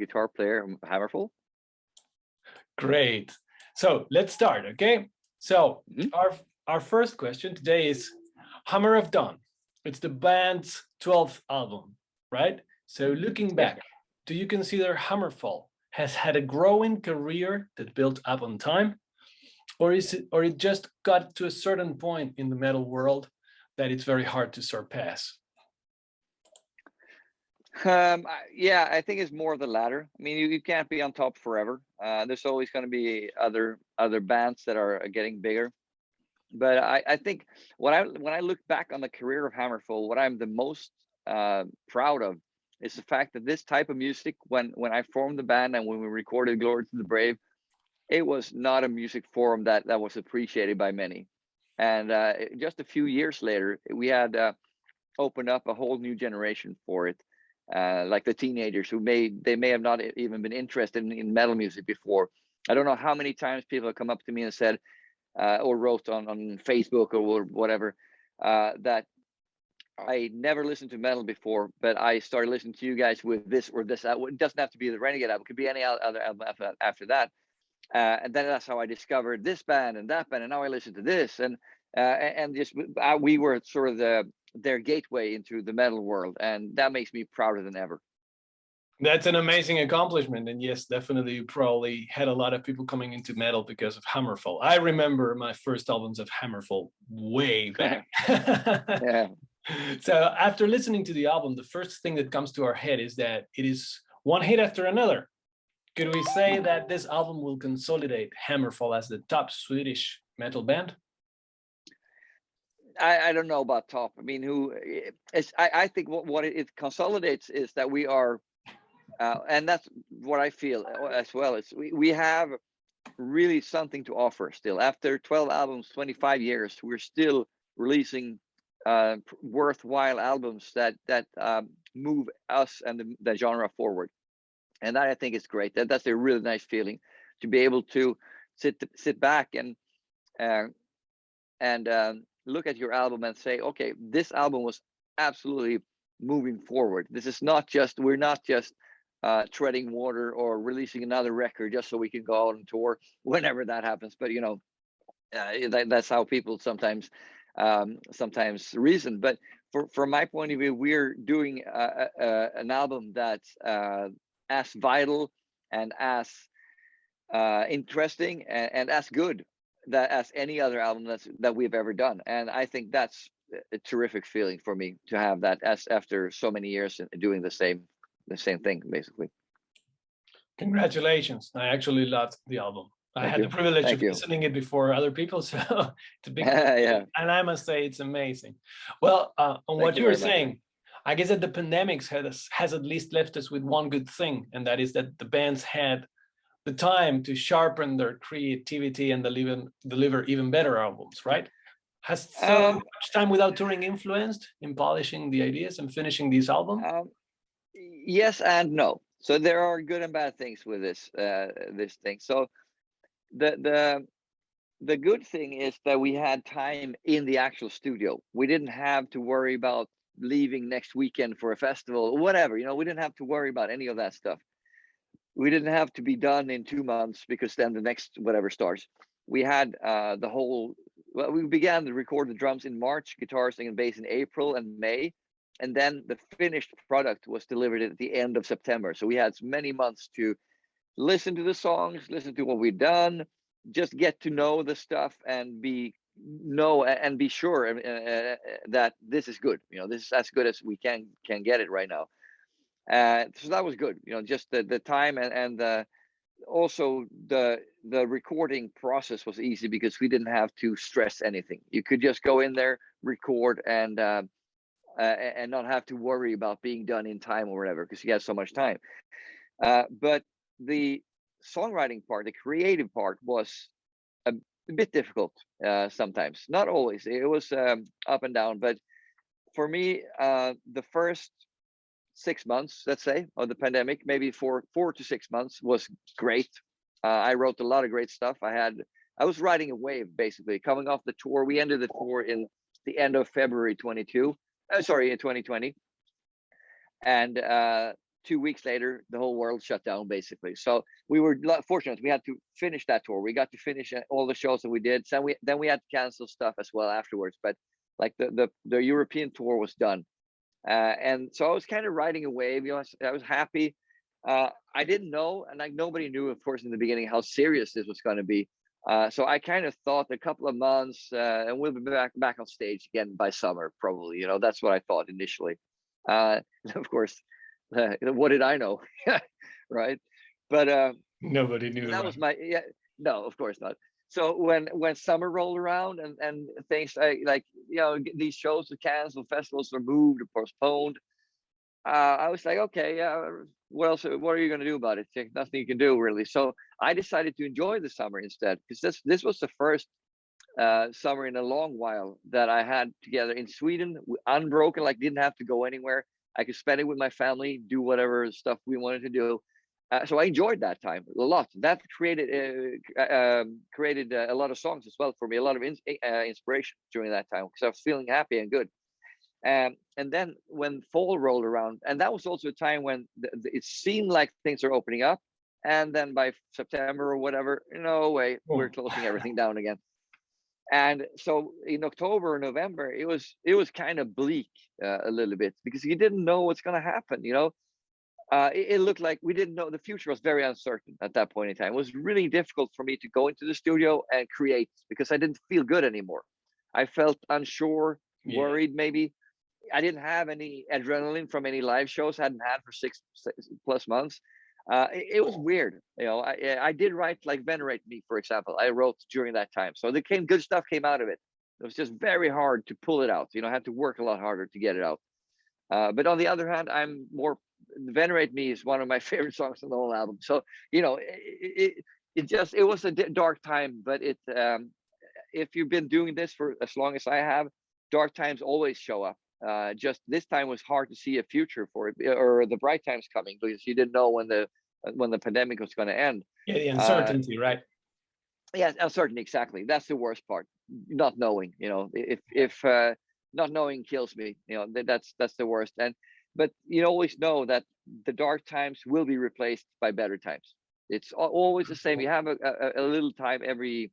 guitar player of Hammerfall. Great. So let's start, okay? So our first question today is Hammer of Dawn. It's the band's 12th album, right? So looking back, do you consider Hammerfall has had a growing career that built up on time? Or it just got to a certain point in the metal world that it's very hard to surpass? Yeah, I think it's more of the latter. I mean, you can't be on top forever. There's always going to be other bands that are getting bigger. But I think when I look back on the career of Hammerfall, what I'm the most proud of is the fact that this type of music, when I formed the band and when we recorded Glory to the Brave, it was not a music form that was appreciated by many. And just a few years later, we had opened up a whole new generation for it. Like the teenagers who may have not even been interested in metal music before. I don't know how many times people have come up to me and said, or wrote on Facebook or whatever, that I never listened to metal before, but I started listening to you guys with this or this. It doesn't have to be the Renegade album; it could be any other album after that. And then that's how I discovered this band and that band, and now I listen to this, and just we were sort of their gateway into the metal world, and that makes me prouder than ever. That's an amazing accomplishment, and yes, definitely you probably had a lot of people coming into metal because of Hammerfall. I remember my first albums of Hammerfall way back. Yeah. So after listening to the album, the first thing that comes to our head is that it is one hit after another. Could we say that this album will consolidate Hammerfall as the top Swedish metal band? I don't know about top. I mean, I think what it consolidates is that we are, and that's what I feel as well. Is we have really something to offer still. After 12 albums, 25 years, we're still releasing worthwhile albums that move us and the genre forward. And that I think is great. That's a really nice feeling to be able to sit back and look at your album and say, okay, this album was absolutely moving forward. This is not just, we're not just treading water or releasing another record just so we can go out on tour whenever that happens. But you know, that's how people sometimes reason. But from my point of view, we're doing an album that's as vital and as interesting and as good as any other album that we've ever done. And I think that's a terrific feeling for me to have that as after so many years doing the same thing basically. Congratulations. I actually loved the album. I had the privilege of listening it before other people, so it's a big yeah. And I must say it's amazing. Well, on what you were saying, I guess that the pandemics has at least left us with one good thing, and that is that the bands had the time to sharpen their creativity and deliver even better albums, right? Has so much time without touring influenced in polishing the ideas and finishing these albums? Yes and no. So there are good and bad things with this thing. So the good thing is that we had time in the actual studio. We didn't have to worry about leaving next weekend for a festival or whatever. You know, we didn't have to worry about any of that stuff. We didn't have to be done in 2 months because then the next whatever starts. We had we began to record the drums in March, guitars and bass in April and May, and then the finished product was delivered at the end of September. So we had many months to listen to the songs, listen to what we've done, just get to know the stuff and be sure that this is good. You know, this is as good as we can get it right now. So that was good. You know, just the time and also the recording process was easy because we didn't have to stress anything. You could just go in there, record, and not have to worry about being done in time or whatever because you had so much time. But the songwriting part, the creative part, was a bit difficult sometimes. Not always. It was up and down. But for me, the first 6 months, let's say, of the pandemic, maybe 4 to 6 months was great. I wrote a lot of great stuff. I was riding a wave basically, coming off the tour. We ended the tour in the end of February in 2020, and 2 weeks later, the whole world shut down basically. So we were fortunate. We had to finish that tour. We got to finish all the shows that we did. So we had to cancel stuff as well afterwards. But like the European tour was done, and so I was kind of riding a wave. You know, I was happy. I didn't know, and like nobody knew, of course, in the beginning how serious this was going to be. So I kind of thought a couple of months, and we'll be back on stage again by summer, probably. You know, that's what I thought initially. Of course, what did I know, right? But Nobody knew. that was my no, of course not. So when summer rolled around and things like you know, these shows are canceled, festivals are moved or postponed, I was like, okay, yeah, what else? What are you going to do about it? Nothing you can do really. So I decided to enjoy the summer instead, because this was the first summer in a long while that I had together in Sweden, unbroken, like didn't have to go anywhere. I could spend it with my family, do whatever stuff we wanted to do. So I enjoyed that time a lot. That created a lot of songs as well for me, a lot of inspiration during that time, because I was feeling happy and good. And then when fall rolled around, and that was also a time when it seemed like things are opening up, and then by September or whatever, no way, we're closing everything down again. And so in October or November, it was kind of bleak a little bit, because you didn't know what's going to happen. You know, it looked like we didn't know. The future was very uncertain at that point in time. It was really difficult for me to go into the studio and create, because I didn't feel good anymore. I felt unsure, worried maybe. I didn't have any adrenaline from any live shows. I hadn't had for 6+ months. It was weird. You know, I did write like Venerate Me, for example. I wrote during that time. So good stuff came out of it. It was just very hard to pull it out. You know, I had to work a lot harder to get it out. But on the other hand, Venerate Me is one of my favorite songs on the whole album. So, you know, it was a dark time, but if you've been doing this for as long as I have, dark times always show up. Just this time was hard to see a future for it, or the bright times coming, because you didn't know when the pandemic was going to end. Yeah, the uncertainty, right? Yeah, uncertainty, exactly. That's the worst part, not knowing. You know, if not knowing kills me, you know, that's the worst. But you always know that the dark times will be replaced by better times. It's always the same. You have a little time every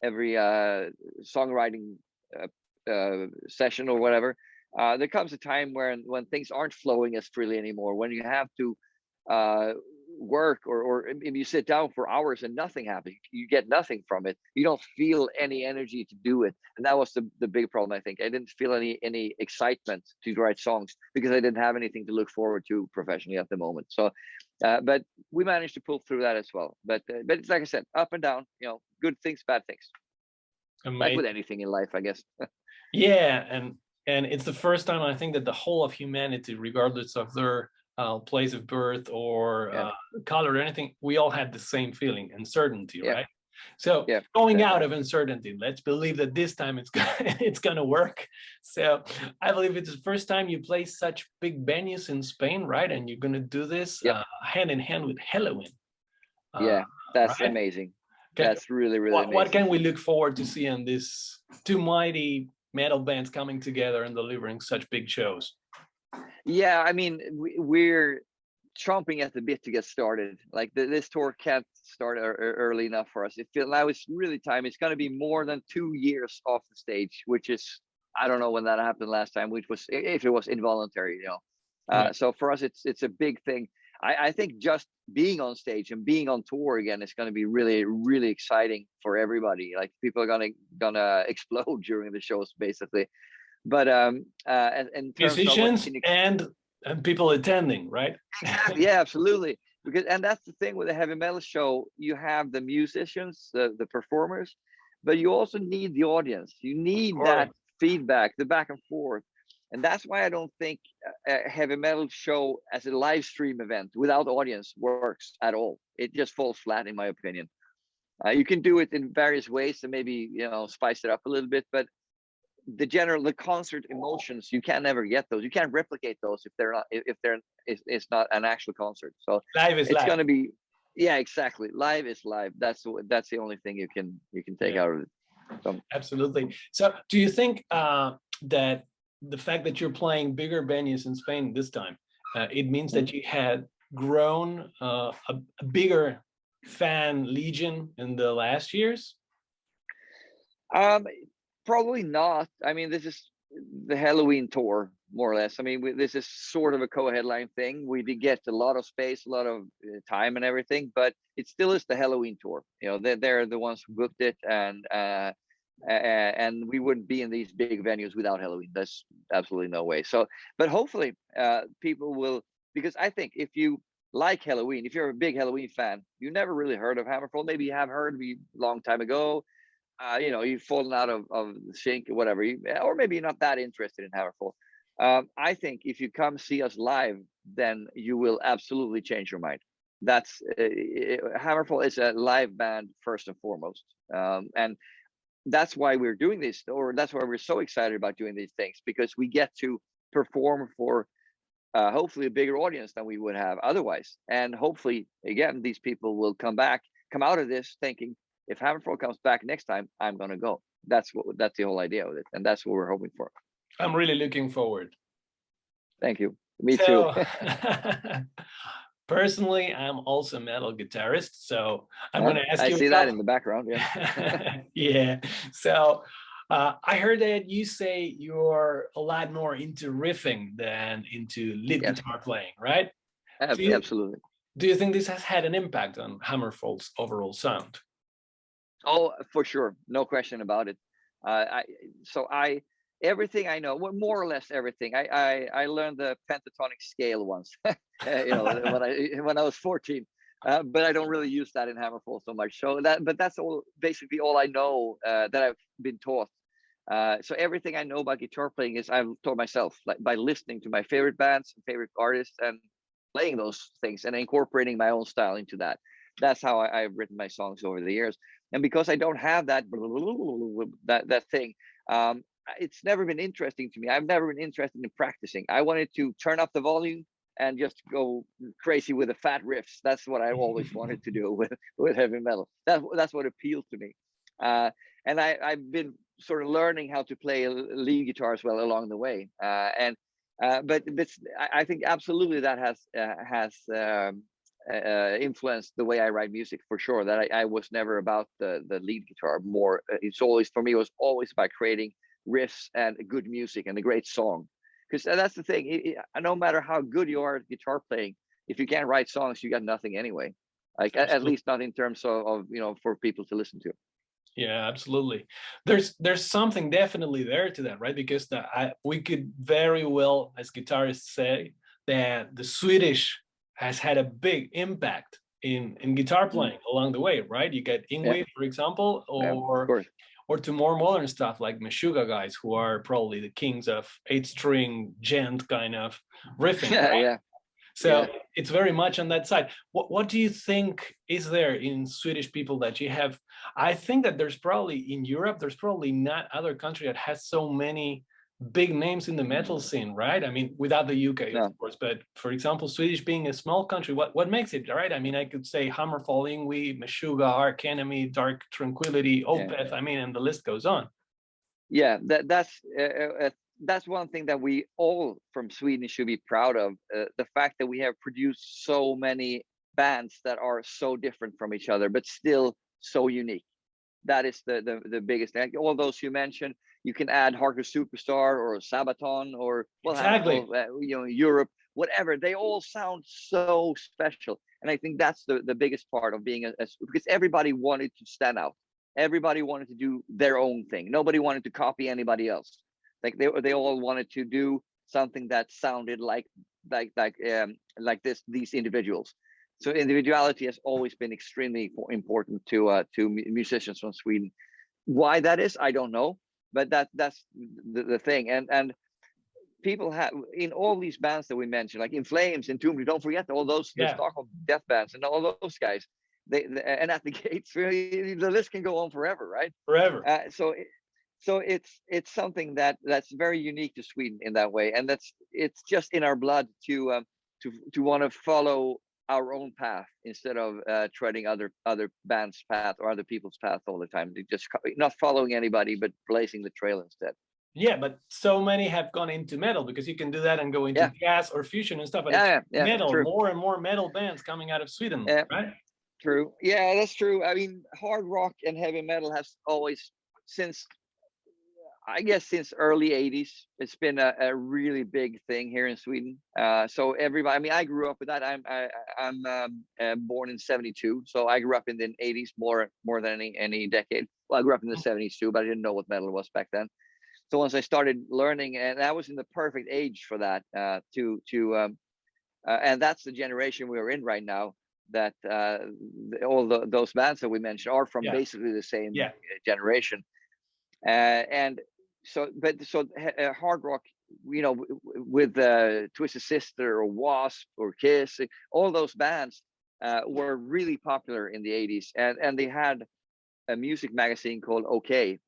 songwriting session or whatever. There comes a time when things aren't flowing as freely anymore, when you have to work, or if you sit down for hours and nothing happens, you get nothing from it. You don't feel any energy to do it. And that was the big problem, I think. I didn't feel any excitement to write songs, because I didn't have anything to look forward to professionally at the moment. So but we managed to pull through that as well. But it's like I said, up and down, you know, good things, bad things. Amazing. Like with anything in life, I guess. Yeah, and it's the first time, I think, that the whole of humanity, regardless of their place of birth or color or anything, we all had the same feeling, uncertainty, right? So going out of uncertainty, let's believe that this time it's gonna work. So I believe it's the first time you play such big venues in Spain, right? And you're gonna do this hand in hand with Halloween. That's right? Amazing. Okay. That's really amazing. What can we look forward to see on these two mighty metal bands coming together and delivering such big shows? Yeah, I mean, we're chomping at the bit to get started. Like this tour can't start early enough for us. It feels now it's really time. It's going to be more than 2 years off the stage, which is, I don't know when that happened last time, which was, if it was involuntary, you know. So for us, it's a big thing. I think just being on stage and being on tour again is going to be really, really exciting for everybody. Like people are gonna explode during the shows, basically. But in terms musicians of and people attending, right? Yeah, absolutely. And that's the thing with a heavy metal show. You have the musicians, the performers, but you also need the audience. You need that feedback, the back and forth. And that's why I don't think a heavy metal show as a live stream event without audience works at all. It just falls flat, in my opinion. You can do it in various ways and maybe, you know, spice it up a little bit, but the concert emotions, you can never get those. You can't replicate those it's not an actual concert. So live is it's going to be, exactly. Live is live. That's the only thing you can take out of it. So. Absolutely. So do you think that the fact that you're playing bigger venues in Spain this time it means that you had grown a bigger fan legion in the last years? Probably not. I mean, this is the Halloween tour, more or less. I mean, this is sort of a co-headline thing. We did get a lot of space, a lot of time and everything, but it still is the Halloween tour. You know, they're the ones who booked it, and we wouldn't be in these big venues without Halloween. That's absolutely no way. So, but hopefully, people will, because I think if you like Halloween, if you're a big Halloween fan, you never really heard of Hammerfall. Maybe you have heard me a long time ago. You know, you've fallen out of the sync or whatever, or maybe you're not that interested in Hammerfall. I think if you come see us live, then you will absolutely change your mind. That's Hammerfall is a live band first and foremost, and that's why we're doing this, or that's why we're so excited about doing these things, because we get to perform for hopefully a bigger audience than we would have otherwise, and hopefully again these people will come out of this thinking, if Hammerfall comes back next time, I'm gonna go. That's the whole idea of it, and that's what we're hoping for. I'm really looking forward. Thank you. Me too. Personally, I'm also a metal guitarist, so I'm going to ask you. I see that in the background. Yeah. Yeah. So I heard that you say you're a lot more into riffing than into lead guitar playing, right? Absolutely. Do you think this has had an impact on Hammerfall's overall sound? Oh, for sure, no question about it. Everything I know, well, more or less everything. I learned the pentatonic scale once, you know, when I was 14, but I don't really use that in Hammerfall so much. So that's basically all I know that I've been taught. So everything I know about guitar playing is I've taught myself, like by listening to my favorite bands, favorite artists, and playing those things and incorporating my own style into that. That's how I've written my songs over the years. And because I don't have that thing, it's never been interesting to me. I've never been interested in practicing. I wanted to turn up the volume and just go crazy with the fat riffs. That's what I always wanted to do with heavy metal. That's what appealed to me. And I've been sort of learning how to play lead guitar as well along the way. But I think absolutely that has influenced the way I write music, for sure. That I was never about the lead guitar. More, it's always, for me, it was always about creating riffs and good music and a great song. Because that's the thing. No matter how good you are at guitar playing, if you can't write songs, you got nothing anyway. Like at least not in terms of you know, for people to listen to. Yeah, absolutely. There's something definitely there to that, right? Because we could very well, as guitarists, say that the Swedish has had a big impact in guitar playing along the way, right? You get Ingwe, for example, or to more modern stuff like Meshuggah guys, who are probably the kings of 8-string gent kind of riffing. Right? So it's very much on that side. What do you think is there in Swedish people that you have? I think that there's probably in Europe, there's probably not other country that has so many big names in the metal scene, right? I mean, without the UK, of course, but for example, Swedish being a small country, what makes it, right? I mean, I could say Hammerfall, Ingwe, Meshuggah, Arch Enemy, Dark Tranquillity, Opeth, I mean, and the list goes on. Yeah, that's one thing that we all from Sweden should be proud of. The fact that we have produced so many bands that are so different from each other, but still so unique. That is the biggest thing. All those you mentioned, you can add Hardcore Superstar or Sabaton or you know, Europe, whatever. They all sound so special, and I think that's the biggest part of being because everybody wanted to stand out. Everybody wanted to do their own thing. Nobody wanted to copy anybody else. Like they all wanted to do something that sounded like these individuals. So individuality has always been extremely important to musicians from Sweden. Why that is, I don't know, but that's the thing. And people have, in all these bands that we mentioned, like In Flames, Entombed, don't forget all those the Stockholm death bands and all those guys. And At the Gates, really, the list can go on forever, right? Forever. So it's something that's very unique to Sweden in that way, and it's just in our blood to want to follow our own path instead of treading other bands' path or other people's path all the time. Just not following anybody, but blazing the trail instead. Yeah, but so many have gone into metal because you can do that and go into jazz or fusion and stuff. But it's metal, true. more and more metal bands coming out of Sweden, right? True. Yeah, that's true. I mean, hard rock and heavy metal has always, since early 80s, it's been a really big thing here in Sweden. So everybody, I mean, I grew up with that. I'm born in 72, so I grew up in the 80s more than any decade. Well, I grew up in the 70s too, but I didn't know what metal was back then. So once I started learning, and I was in the perfect age for that, and that's the generation we're in right now, that all those bands that we mentioned are from basically the same generation. And so hard rock, you know, with Twisted Sister or Wasp or Kiss, all those bands were really popular in the 80s, and they had a music magazine called OK,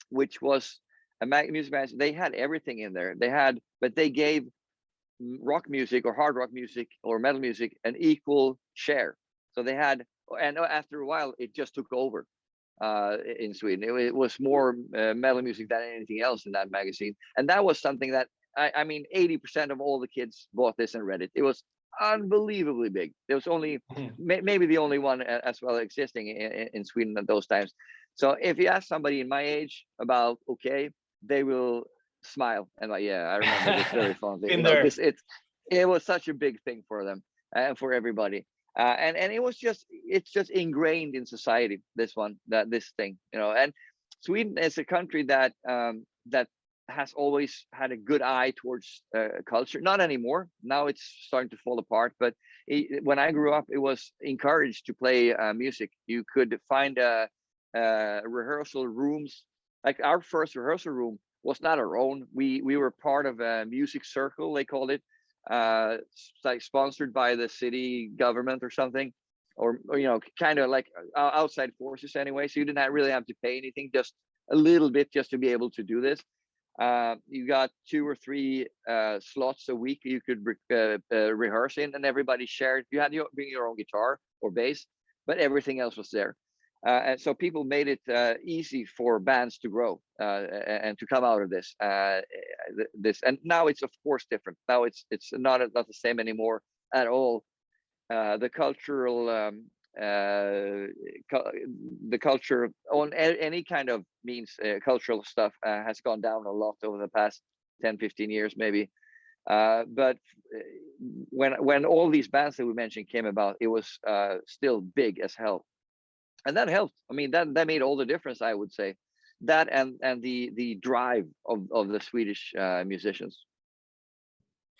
which was a music magazine. They had everything in there. But they gave rock music or hard rock music or metal music an equal share. So they had, and after a while, it just took over in Sweden. It was more metal music than anything else in that magazine. And that was something that, I mean, 80% of all the kids bought this and read it. It was unbelievably big. There was only, maybe the only one as well existing in Sweden at those times. So if you ask somebody in my age about OK, they will smile and like, yeah, I remember this very fondly. It was such a big thing for them and for everybody. And it's just ingrained in society, this thing, you know. And Sweden is a country that has always had a good eye towards culture. Not anymore. Now it's starting to fall apart. But when I grew up, it was encouraged to play music. You could find rehearsal rooms. Like our first rehearsal room was not our own. We were part of a music circle, they called it, like sponsored by the city government or something, or you know, kind of like outside forces anyway. So you didn't really have to pay anything, just a little bit, just to be able to do this. You got 2 or 3 slots a week you could rehearse in, and everybody shared. You had to bring your own guitar or bass, but everything else was there. And so people made it easy for bands to grow and to come out of this. And now it's of course different. Now it's not the same anymore at all. The cultural, the culture on any kind of means, cultural stuff has gone down a lot over the past 10, 15 years maybe. But when all these bands that we mentioned came about, it was still big as hell. And that helped. I mean, that made all the difference, I would say. That and the drive of the Swedish musicians.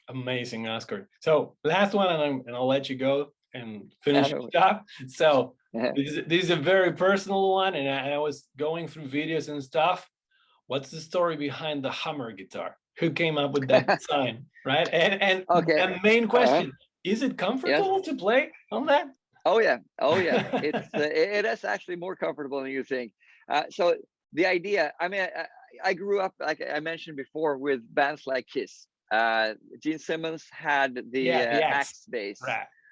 Amazing, Oscar. So last one, and I'll let you go and finish your job. So this is a very personal one, and I was going through videos and stuff. What's the story behind the Hammer guitar? Who came up with that design, right? And main question: is it comfortable to play on that? Oh yeah. It is actually more comfortable than you think. So the idea, I mean, I grew up, like I mentioned before, with bands like Kiss. Gene Simmons had the axe bass.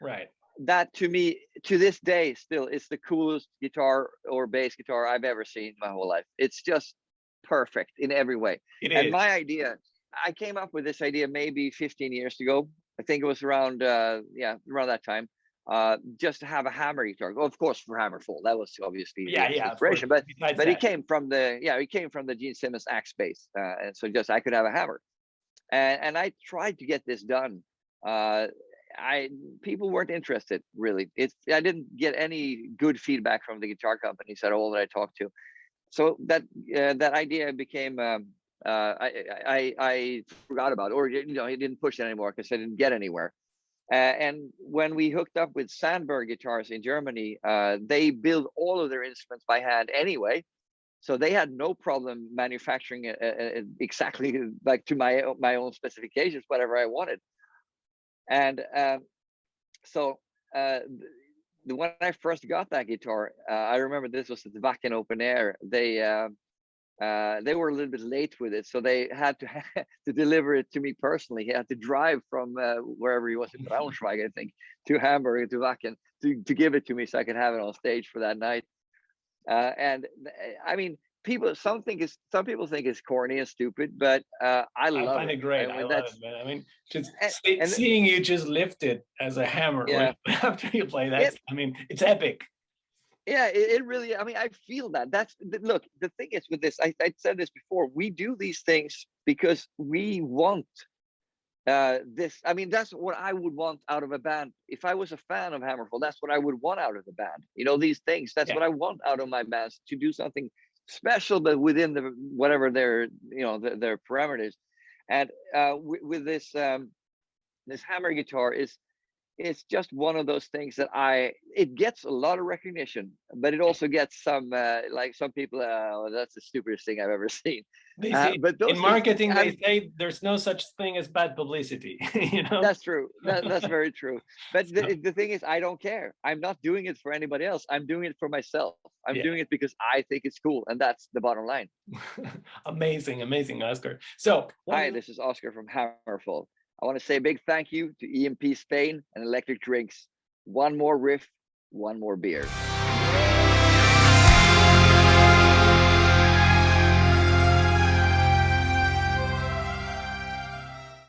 Right. That to me, to this day, still is the coolest guitar or bass guitar I've ever seen in my whole life. It's just perfect in every way. My idea, I came up with this idea maybe 15 years ago. I think it was around around that time. Just to have a hammer guitar, of course, for Hammerfall. That was obviously the inspiration, but it came from the Gene Simmons axe bass, and so just I could have a hammer, and I tried to get this done. People weren't interested really. I didn't get any good feedback from the guitar companies at all that I talked to. So that idea became I forgot about it, or you know, I didn't push it anymore because I didn't get anywhere. And when we hooked up with Sandberg guitars in Germany, they build all of their instruments by hand anyway. So they had no problem manufacturing exactly like to my own specifications, whatever I wanted. And when I first got that guitar, I remember this was at the Wacken Open Air. They were a little bit late with it, so they had to deliver it to me personally. He had to drive from wherever he was in Braunschweig, I think, to Hamburg, to Wacken, to give it to me so I could have it on stage for that night. And I mean, some people think it's corny and stupid, but I I love find it great. I love it, man. I mean, just and seeing you just lift it as a hammer yeah, after you play that, it, I mean, it's epic. yeah, it really, I mean, I feel that. Look, the thing is with this, I said this before, we do these things because we want this. I mean, that's what I would want out of a band. If I was a fan of Hammerfall, that's what I would want out of the band. You know, these things, that's what I want out of my bands, to do something special, but within the whatever their, you know, their parameters. And with this this hammer guitar is, it's just one of those things that it gets a lot of recognition, but it also gets some like some people, oh, that's the stupidest thing I've ever seen. They say, But those in things, marketing, they say there's no such thing as bad publicity, you know? that's true. That's very true. But the thing is, I don't care. I'm not doing it for anybody else. I'm doing it for myself. I'm doing it because I think it's cool, and that's the bottom line. Amazing, amazing, Oscar. So, hi, this is Oscar from Hammerfall. I want to say a big thank you to EMP Spain and Electric Drinks. One more riff, one more beer.